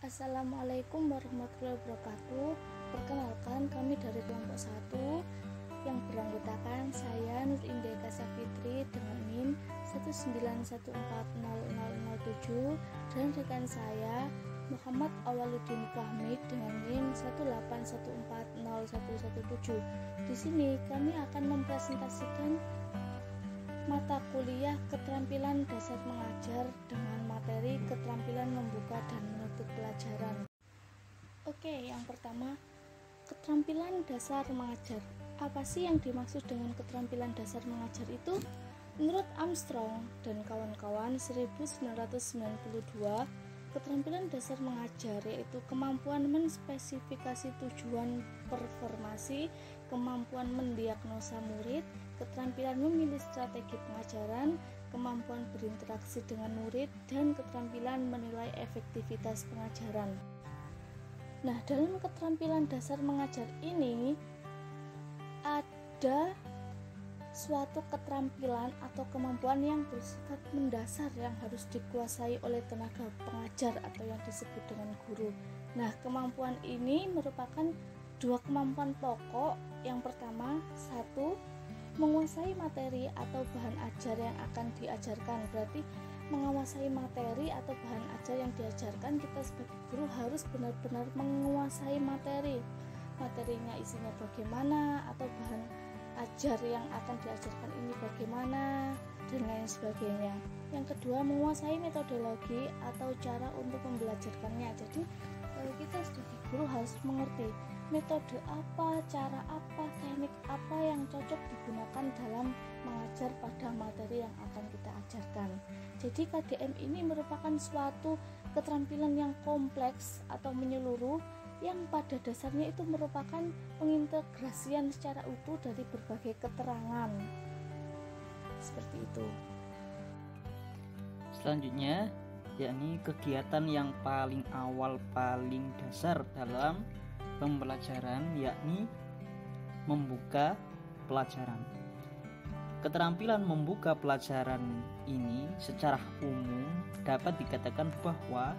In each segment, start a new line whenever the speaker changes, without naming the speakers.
Assalamualaikum warahmatullahi wabarakatuh. Perkenalkan, kami dari kelompok 1 yang beranggotakan saya Nur Indah Kasa Fitri dengan NIM 191400007 dan rekan saya Muhammad Awaluddin Fahmi dengan NIM 181401117. Di sini kami akan mempresentasikan mata kuliah keterampilan dasar mengajar dengan materi keterampilan membuka dan menutup pelajaran. Oke, yang pertama, keterampilan dasar mengajar. Apa sih yang dimaksud dengan keterampilan dasar mengajar itu? Menurut Armstrong dan kawan-kawan 1992, keterampilan dasar mengajar yaitu kemampuan menspesifikasi tujuan performasi, kemampuan mendiagnosa murid, keterampilan memilih strategi pengajaran, kemampuan berinteraksi dengan murid, dan keterampilan menilai efektivitas pengajaran. Nah, dalam keterampilan dasar mengajar ini ada suatu keterampilan atau kemampuan yang bersifat mendasar yang harus dikuasai oleh tenaga pengajar atau yang disebut dengan guru. Nah, kemampuan ini merupakan dua kemampuan pokok. Yang pertama, satu, menguasai materi atau bahan ajar yang akan diajarkan. Berarti menguasai materi atau bahan ajar yang diajarkan, kita sebagai guru harus benar-benar menguasai materi. Materinya isinya bagaimana, atau bahan ajar yang akan diajarkan ini bagaimana, dan lain sebagainya. Yang kedua, menguasai metodologi atau cara untuk membelajarkannya. Jadi kita sebagai guru harus mengerti metode apa, cara apa, teknik apa yang cocok digunakan dalam mengajar pada materi yang akan kita ajarkan. Jadi KDM ini merupakan suatu keterampilan yang kompleks atau menyeluruh yang pada dasarnya itu merupakan pengintegrasian secara utuh dari berbagai keterangan. Seperti itu.
Selanjutnya, yakni kegiatan yang paling awal, paling dasar dalam pembelajaran, yakni membuka pelajaran. Keterampilan membuka pelajaran ini secara umum dapat dikatakan bahwa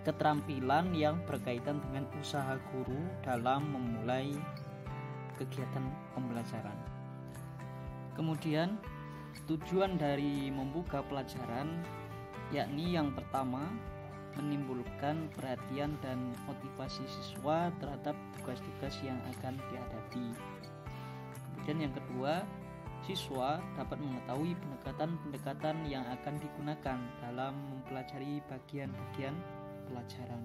keterampilan yang berkaitan dengan usaha guru dalam memulai kegiatan pembelajaran. Kemudian, tujuan dari membuka pelajaran yakni yang pertama, menimbulkan perhatian dan motivasi siswa terhadap tugas-tugas yang akan dihadapi. Kemudian yang kedua, siswa dapat mengetahui pendekatan-pendekatan yang akan digunakan dalam mempelajari bagian-bagian pelajaran.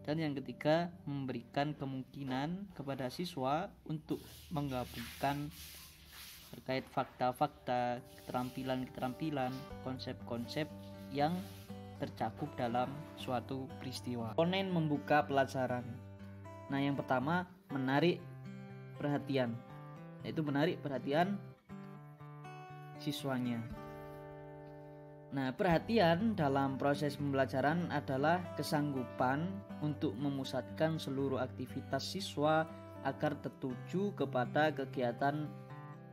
Dan yang ketiga, memberikan kemungkinan kepada siswa untuk menggabungkan terkait fakta-fakta, keterampilan-keterampilan, konsep-konsep yang tercakup dalam suatu peristiwa. Komponen membuka pelajaran. Nah, yang pertama, menarik perhatian, yaitu menarik perhatian siswanya. Nah, perhatian dalam proses pembelajaran adalah kesanggupan untuk memusatkan seluruh aktivitas siswa agar tertuju kepada kegiatan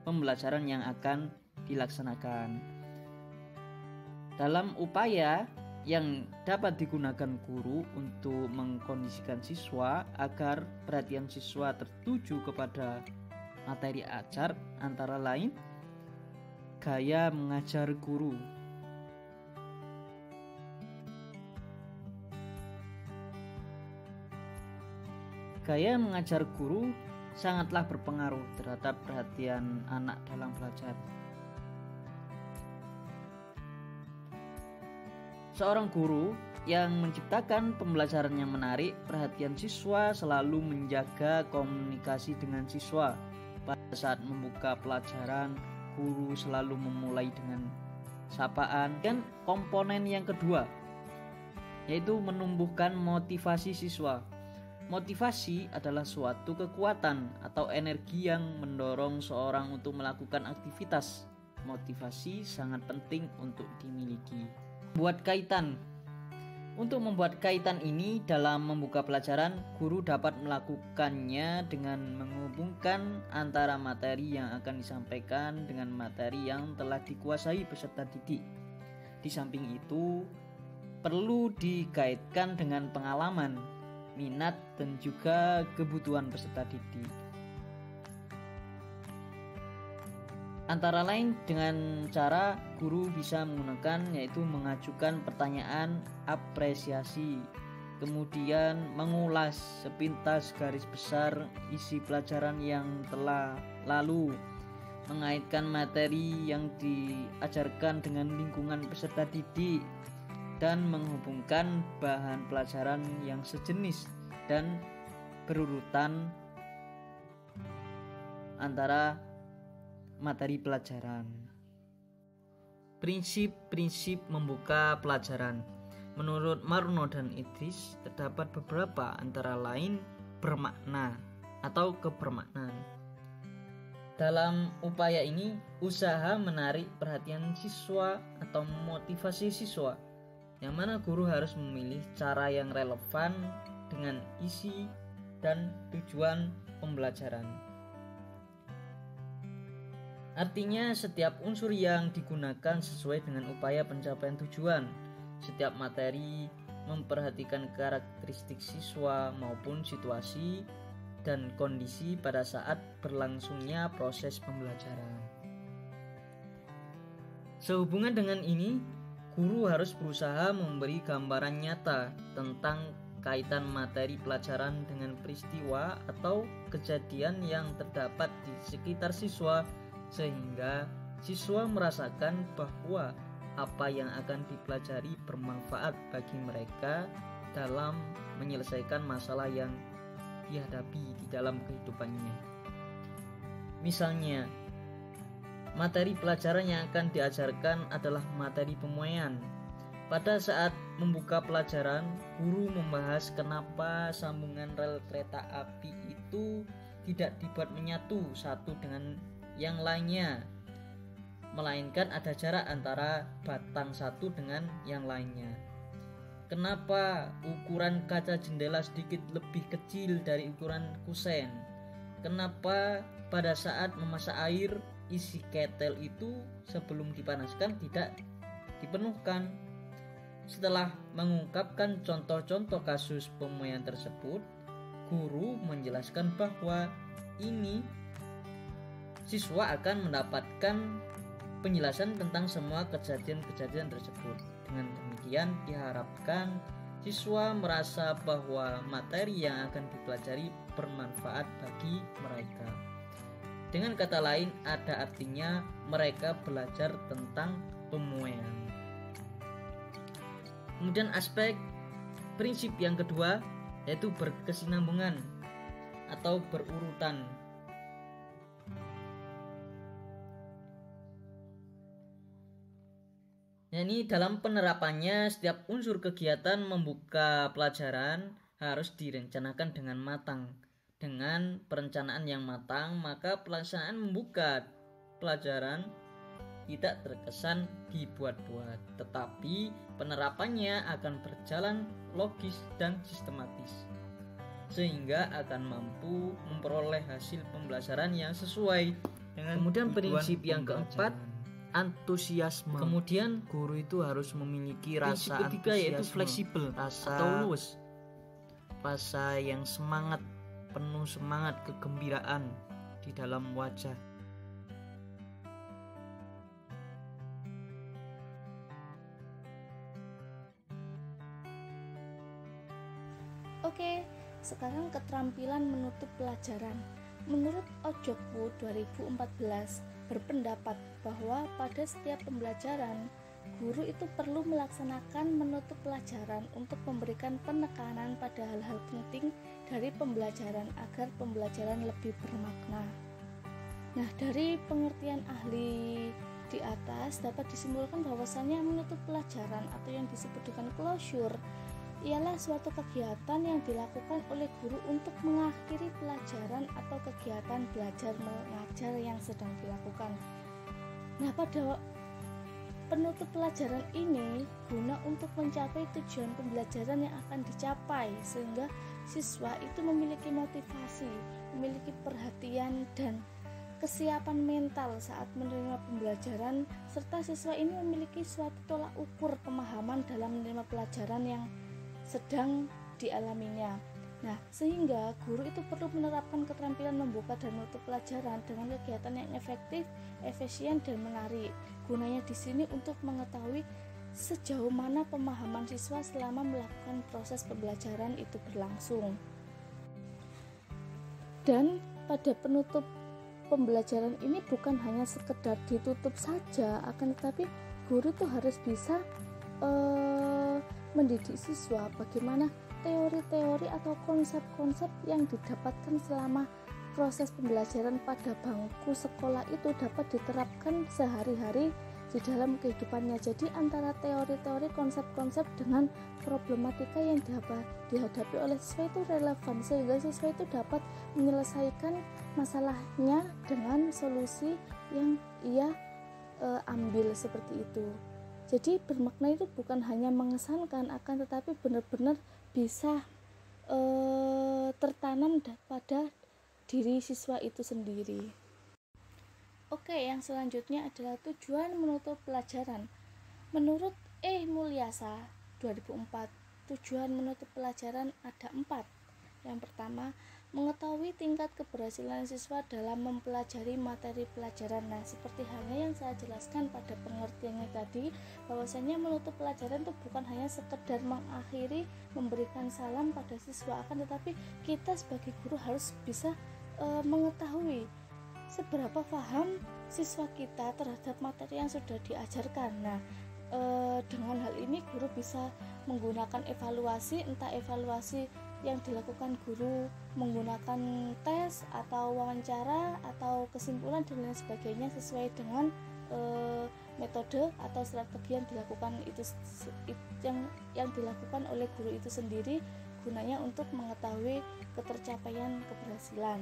pembelajaran yang akan dilaksanakan. Dalam upaya yang dapat digunakan guru untuk mengkondisikan siswa agar perhatian siswa tertuju kepada materi ajar, antara lain gaya mengajar guru. Gaya mengajar guru sangatlah berpengaruh terhadap perhatian anak dalam belajar. Seorang guru yang menciptakan pembelajaran yang menarik perhatian siswa selalu menjaga komunikasi dengan siswa. Pada saat membuka pelajaran, guru selalu memulai dengan sapaan. Dan komponen yang kedua, yaitu menumbuhkan motivasi siswa. Motivasi adalah suatu kekuatan atau energi yang mendorong seorang untuk melakukan aktivitas. Motivasi sangat penting untuk dimiliki. Buat kaitan. Untuk membuat kaitan ini dalam membuka pelajaran, guru dapat melakukannya dengan menghubungkan antara materi yang akan disampaikan dengan materi yang telah dikuasai peserta didik. Di samping itu, perlu dikaitkan dengan pengalaman, minat, dan juga kebutuhan peserta didik. Antara lain dengan cara guru bisa menggunakan yaitu mengajukan pertanyaan apresiasi, kemudian mengulas sepintas garis besar isi pelajaran yang telah lalu, mengaitkan materi yang diajarkan dengan lingkungan peserta didik, dan menghubungkan bahan pelajaran yang sejenis dan berurutan antara materi pelajaran. Prinsip-prinsip membuka pelajaran. Menurut Marno dan Idris, terdapat beberapa, antara lain bermakna atau kebermaknaan. Dalam upaya ini, usaha menarik perhatian siswa atau motivasi siswa, yang mana guru harus memilih cara yang relevan dengan isi dan tujuan pembelajaran. Artinya, setiap unsur yang digunakan sesuai dengan upaya pencapaian tujuan. Setiap materi memperhatikan karakteristik siswa maupun situasi dan kondisi pada saat berlangsungnya proses pembelajaran. Sehubungan dengan ini, guru harus berusaha memberi gambaran nyata tentang kaitan materi pelajaran dengan peristiwa atau kejadian yang terdapat di sekitar siswa, sehingga siswa merasakan bahwa apa yang akan dipelajari bermanfaat bagi mereka dalam menyelesaikan masalah yang dihadapi di dalam kehidupannya. Misalnya, materi pelajaran yang akan diajarkan adalah materi pemuaian. Pada saat membuka pelajaran, guru membahas kenapa sambungan rel kereta api itu tidak dibuat menyatu satu dengan yang lainnya, melainkan ada jarak antara batang satu dengan yang lainnya. Kenapa ukuran kaca jendela sedikit lebih kecil dari ukuran kusen? Kenapa pada saat memasak air isi ketel itu sebelum dipanaskan tidak dipenuhkan? Setelah mengungkapkan contoh-contoh kasus pemuaian tersebut, guru menjelaskan bahwa ini siswa akan mendapatkan penjelasan tentang semua kejadian-kejadian tersebut. Dengan demikian diharapkan siswa merasa bahwa materi yang akan dipelajari bermanfaat bagi mereka. Dengan kata lain, ada artinya mereka belajar tentang pemuaian. Kemudian aspek prinsip yang kedua yaitu berkesinambungan atau berurutan. Yani dalam penerapannya, setiap unsur kegiatan membuka pelajaran harus direncanakan dengan matang. Dengan perencanaan yang matang, maka pelaksanaan membuka pelajaran tidak terkesan dibuat-buat, tetapi penerapannya akan berjalan logis dan sistematis, sehingga akan mampu memperoleh hasil pembelajaran yang sesuai dengan
Kemudian
prinsip yang keempat, antusiasme. Kemudian
guru itu harus memiliki
prinsip
rasa
ketiga yaitu fleksibel
rasa
atau luwes.
rasa yang semangat, penuh semangat, kegembiraan di dalam wajah.
Oke, sekarang keterampilan menutup pelajaran. Menurut Ojokwu 2014 berpendapat bahwa pada setiap pembelajaran, guru itu perlu melaksanakan menutup pelajaran untuk memberikan penekanan pada hal-hal penting dari pembelajaran agar pembelajaran lebih bermakna. Nah, dari pengertian ahli di atas dapat disimpulkan bahwasannya menutup pelajaran atau yang disebut dengan closure ialah suatu kegiatan yang dilakukan oleh guru untuk mengakhiri pelajaran atau kegiatan belajar mengajar yang sedang dilakukan. Nah, pada penutup pelajaran ini guna untuk mencapai tujuan pembelajaran yang akan dicapai, sehingga siswa itu memiliki motivasi, memiliki perhatian dan kesiapan mental saat menerima pembelajaran, serta siswa ini memiliki suatu tolak ukur pemahaman dalam menerima pelajaran yang sedang dialaminya. Nah, sehingga guru itu perlu menerapkan keterampilan membuka dan menutup pelajaran dengan kegiatan yang efektif, efisien, dan menarik. Gunanya di sini untuk mengetahui sejauh mana pemahaman siswa selama melakukan proses pembelajaran itu berlangsung. Dan pada penutup pembelajaran ini bukan hanya sekedar ditutup saja, akan tetapi guru itu harus bisa mendidik siswa bagaimana teori-teori atau konsep-konsep yang didapatkan selama proses pembelajaran pada bangku sekolah itu dapat diterapkan sehari-hari di dalam kehidupannya. Jadi antara teori-teori, konsep-konsep dengan problematika yang dihadapi oleh siswa itu relevan, sehingga siswa itu dapat menyelesaikan masalahnya dengan solusi yang ia ambil seperti itu. Jadi bermakna itu bukan hanya mengesankan, akan tetapi benar-benar bisa tertanam pada diri siswa itu sendiri. Oke, yang selanjutnya adalah tujuan menutup pelajaran. Menurut E. Mulyasa 2004, tujuan menutup pelajaran ada 4. Yang pertama, mengetahui tingkat keberhasilan siswa dalam mempelajari materi pelajaran. Nah, seperti halnya yang saya jelaskan pada pengertiannya tadi, bahwasanya menutup pelajaran itu bukan hanya sekedar mengakhiri, memberikan salam pada siswa, akan tetapi kita sebagai guru harus bisa mengetahui seberapa paham siswa kita terhadap materi yang sudah diajarkan. Nah, dengan hal ini guru bisa menggunakan evaluasi, entah evaluasi yang dilakukan guru menggunakan tes atau wawancara atau kesimpulan dan lain sebagainya sesuai dengan metode atau strategi yang dilakukan yang dilakukan oleh guru itu sendiri, gunanya untuk mengetahui ketercapaian keberhasilan.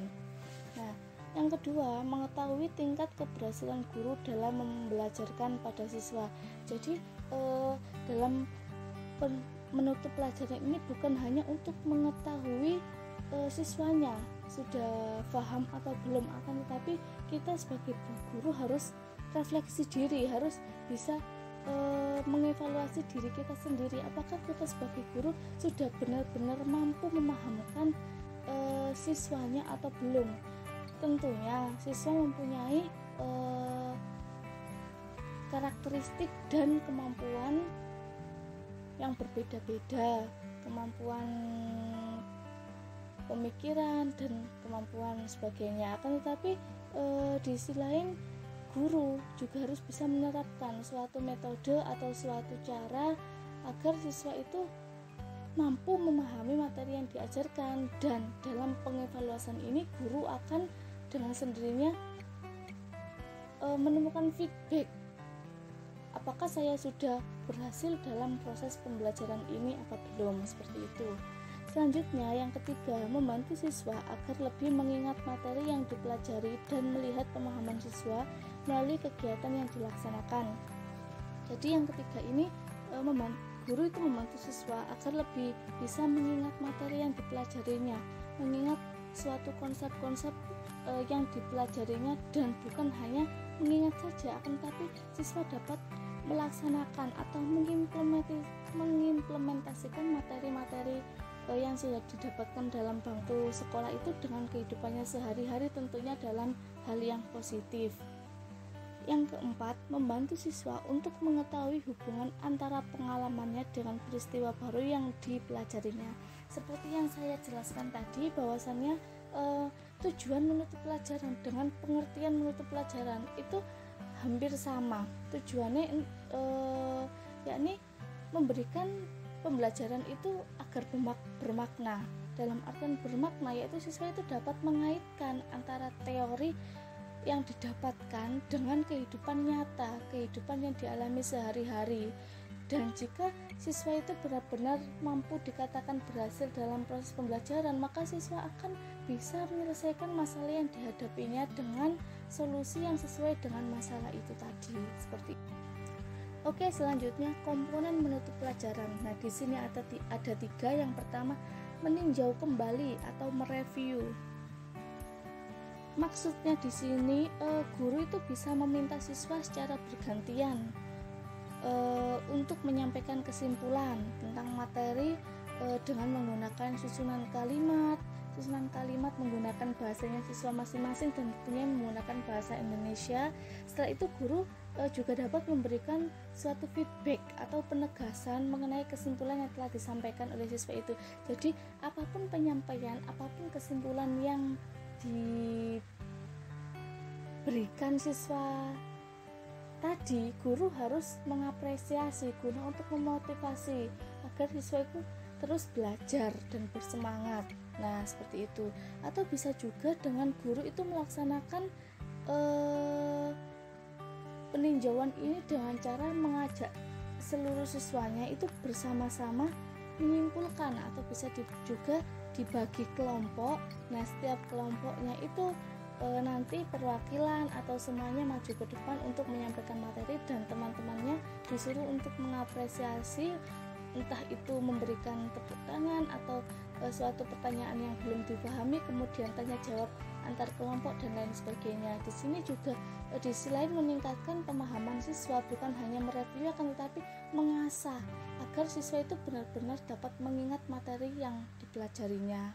Nah, yang kedua, mengetahui tingkat keberhasilan guru dalam membelajarkan pada siswa. Jadi dalam menutup pelajaran ini bukan hanya untuk mengetahui siswanya sudah paham atau belum, akan tetapi kita sebagai guru harus refleksi diri, harus bisa mengevaluasi diri kita sendiri, apakah kita sebagai guru sudah benar-benar mampu memahamkan siswanya atau belum. Tentunya siswa mempunyai karakteristik dan kemampuan yang berbeda-beda, kemampuan pemikiran dan kemampuan sebagainya. Akan tetapi di sisi lain guru juga harus bisa menerapkan suatu metode atau suatu cara agar siswa itu mampu memahami materi yang diajarkan, dan dalam pengevaluasan ini guru akan dengan sendirinya menemukan feedback, apakah saya sudah berhasil dalam proses pembelajaran ini apa belum, seperti itu. Selanjutnya, yang ketiga, membantu siswa agar lebih mengingat materi yang dipelajari dan melihat pemahaman siswa melalui kegiatan yang dilaksanakan. Jadi yang ketiga ini, guru itu membantu siswa agar lebih bisa mengingat materi yang dipelajarinya, mengingat suatu konsep-konsep yang dipelajarinya, dan bukan hanya mengingat saja, akan tetapi siswa dapat melaksanakan atau mengimplementasikan materi-materi yang sudah didapatkan dalam bangku sekolah itu dengan kehidupannya sehari-hari, tentunya dalam hal yang positif. Yang keempat, membantu siswa untuk mengetahui hubungan antara pengalamannya dengan peristiwa baru yang dipelajarinya. Seperti yang saya jelaskan tadi, bahwasannya tujuan menutup pelajaran dengan pengertian menutup pelajaran itu hampir sama. Tujuannya yakni memberikan pembelajaran itu agar bermakna. Dalam artian bermakna, yaitu siswa itu dapat mengaitkan antara teori yang didapatkan dengan kehidupan nyata, kehidupan yang dialami sehari-hari. Dan jika siswa itu benar-benar mampu dikatakan berhasil dalam proses pembelajaran, maka siswa akan bisa menyelesaikan masalah yang dihadapinya dengan solusi yang sesuai dengan masalah itu tadi. Seperti itu. Oke, selanjutnya komponen menutup pelajaran. Nah, di sini ada 3. Yang pertama, meninjau kembali atau mereview. maksudnya di sini guru itu bisa meminta siswa secara bergantian untuk menyampaikan kesimpulan tentang materi dengan menggunakan susunan kalimat menggunakan bahasanya siswa masing-masing dan tentunya menggunakan bahasa Indonesia. Setelah itu guru juga dapat memberikan suatu feedback atau penegasan mengenai kesimpulan yang telah disampaikan oleh siswa itu. Jadi apapun penyampaian, apapun kesimpulan yang diberikan siswa tadi, guru harus mengapresiasi guna untuk memotivasi agar siswa itu terus belajar dan bersemangat. Nah, seperti itu. Atau bisa juga dengan guru itu melaksanakan peninjauan ini dengan cara mengajak seluruh siswanya itu bersama-sama menyimpulkan, atau bisa juga dibagi kelompok. Nah, setiap kelompoknya itu nanti perwakilan atau semuanya maju ke depan untuk menyampaikan materi dan teman-temannya disuruh untuk mengapresiasi, entah itu memberikan tepuk tangan atau suatu pertanyaan yang belum dipahami, kemudian tanya jawab antar kelompok dan lain sebagainya. Di sini juga di sisi lain meningkatkan pemahaman siswa, bukan hanya mereview akan tetapi mengasah agar siswa itu benar-benar dapat mengingat materi yang dipelajarinya.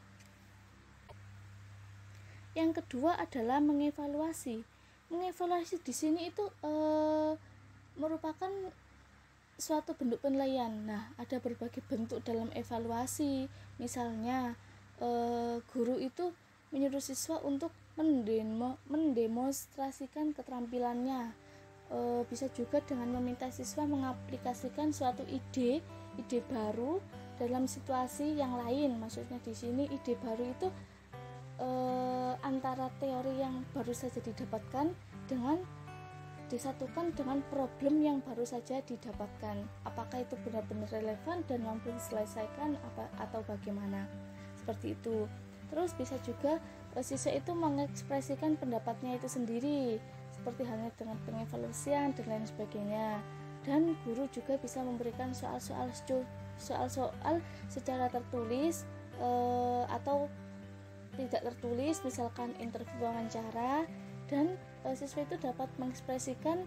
Yang kedua adalah mengevaluasi. Mengevaluasi di sini itu merupakan suatu bentuk penilaian. Nah, ada berbagai bentuk dalam evaluasi. Misalnya guru itu menyuruh siswa untuk mendemonstrasikan keterampilannya. Bisa juga dengan meminta siswa mengaplikasikan suatu ide baru dalam situasi yang lain. Maksudnya di sini ide baru itu antara teori yang baru saja didapatkan dengan disatukan dengan problem yang baru saja didapatkan. Apakah itu benar-benar relevan dan mampu diselesaikan atau bagaimana? Seperti itu. Terus bisa juga siswa itu mengekspresikan pendapatnya itu sendiri, seperti halnya dengan pengevaluasian dan lain sebagainya. Dan guru juga bisa memberikan soal-soal secara tertulis atau tidak tertulis, misalkan interview wawancara, dan siswa itu dapat mengekspresikan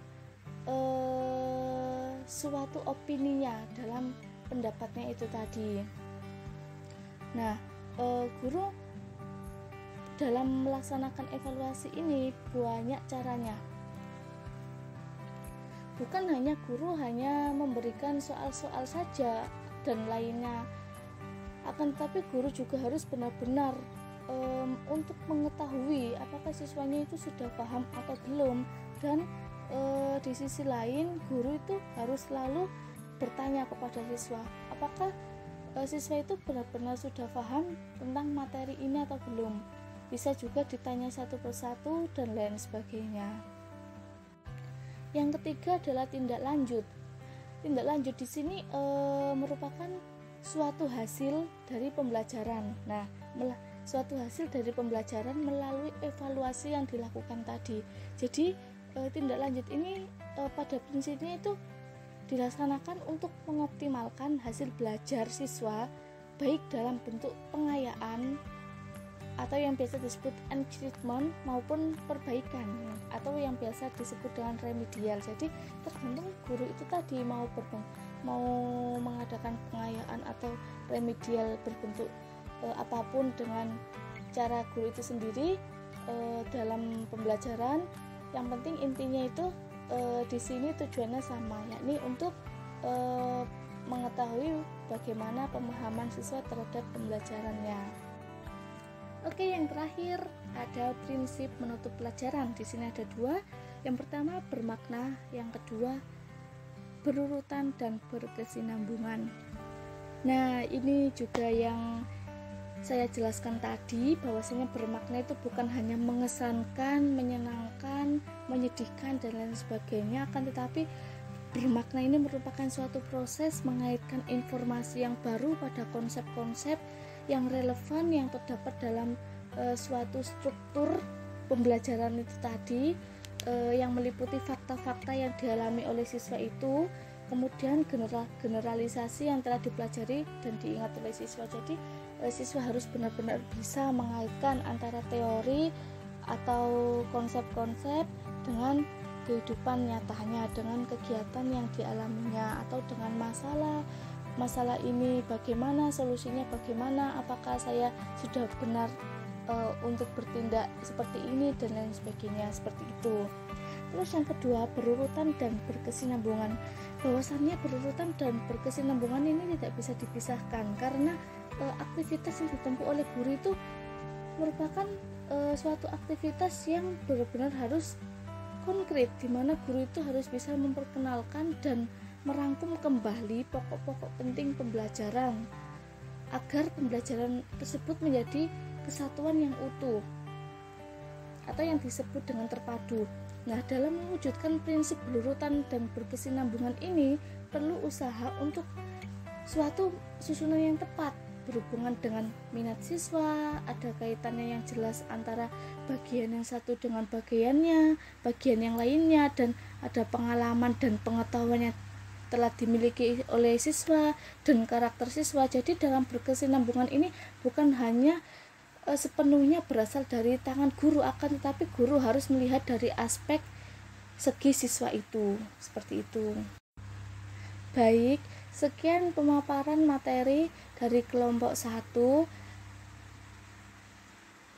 suatu opininya dalam pendapatnya itu tadi. Nah, guru dalam melaksanakan evaluasi ini banyak caranya. Bukan hanya guru hanya memberikan soal-soal saja dan lainnya, akan tetapi guru juga harus benar-benar untuk mengetahui apakah siswanya itu sudah paham atau belum. Dan di sisi lain guru itu harus selalu bertanya kepada siswa apakah siswa itu benar-benar sudah paham tentang materi ini atau belum. Bisa juga ditanya satu persatu dan lain sebagainya. Yang ketiga adalah tindak lanjut. Tindak lanjut di sini merupakan suatu hasil dari pembelajaran. Nah, suatu hasil dari pembelajaran melalui evaluasi yang dilakukan tadi. Jadi tindak lanjut ini pada prinsipnya itu dilaksanakan untuk mengoptimalkan hasil belajar siswa, baik dalam bentuk pengayaan atau yang biasa disebut enrichment maupun perbaikan, atau yang biasa disebut dengan remedial. Jadi tergantung guru itu tadi mau mengadakan pengayaan atau remedial berbentuk apapun dengan cara guru itu sendiri dalam pembelajaran. Yang penting intinya itu di sini tujuannya sama, yakni untuk mengetahui bagaimana pemahaman siswa terhadap pembelajarannya. Oke, yang terakhir ada prinsip menutup pelajaran. Di sini ada dua. Yang pertama bermakna, yang kedua berurutan dan berkesinambungan. Nah, ini juga yang saya jelaskan tadi, bahwasanya bermakna itu bukan hanya mengesankan, menyenangkan, menyedihkan dan lain sebagainya, akan tetapi bermakna ini merupakan suatu proses mengaitkan informasi yang baru pada konsep-konsep yang relevan yang terdapat dalam suatu struktur pembelajaran itu tadi, yang meliputi fakta-fakta yang dialami oleh siswa itu, kemudian generalisasi yang telah dipelajari dan diingat oleh siswa. Jadi siswa harus benar-benar bisa mengaitkan antara teori atau konsep-konsep dengan kehidupan nyatanya, dengan kegiatan yang dialaminya, atau dengan masalah ini bagaimana solusinya, bagaimana apakah saya sudah benar untuk bertindak seperti ini dan lain sebagainya, seperti itu. Terus yang kedua, berurutan dan berkesinambungan. Bahwasannya berurutan dan berkesinambungan ini tidak bisa dipisahkan, karena aktivitas yang ditempuh oleh guru itu merupakan suatu aktivitas yang benar-benar harus konkret, di mana guru itu harus bisa memperkenalkan dan merangkum kembali pokok-pokok penting pembelajaran agar pembelajaran tersebut menjadi kesatuan yang utuh atau yang disebut dengan terpadu. Nah, dalam mewujudkan prinsip berurutan dan berkesinambungan ini perlu usaha untuk suatu susunan yang tepat berhubungan dengan minat siswa, ada kaitannya yang jelas antara bagian yang satu dengan bagian yang lainnya, dan ada pengalaman dan pengetahuan yang telah dimiliki oleh siswa dan karakter siswa. Jadi dalam berkesinambungan ini bukan hanya sepenuhnya berasal dari tangan guru, akan tetapi guru harus melihat dari aspek segi siswa itu, seperti itu. Baik, sekian pemaparan materi dari kelompok 1,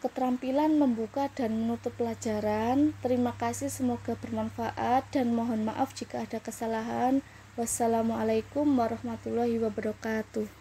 keterampilan membuka dan menutup pelajaran. Terima kasih, semoga bermanfaat dan mohon maaf jika ada kesalahan. Wassalamualaikum warahmatullahi wabarakatuh.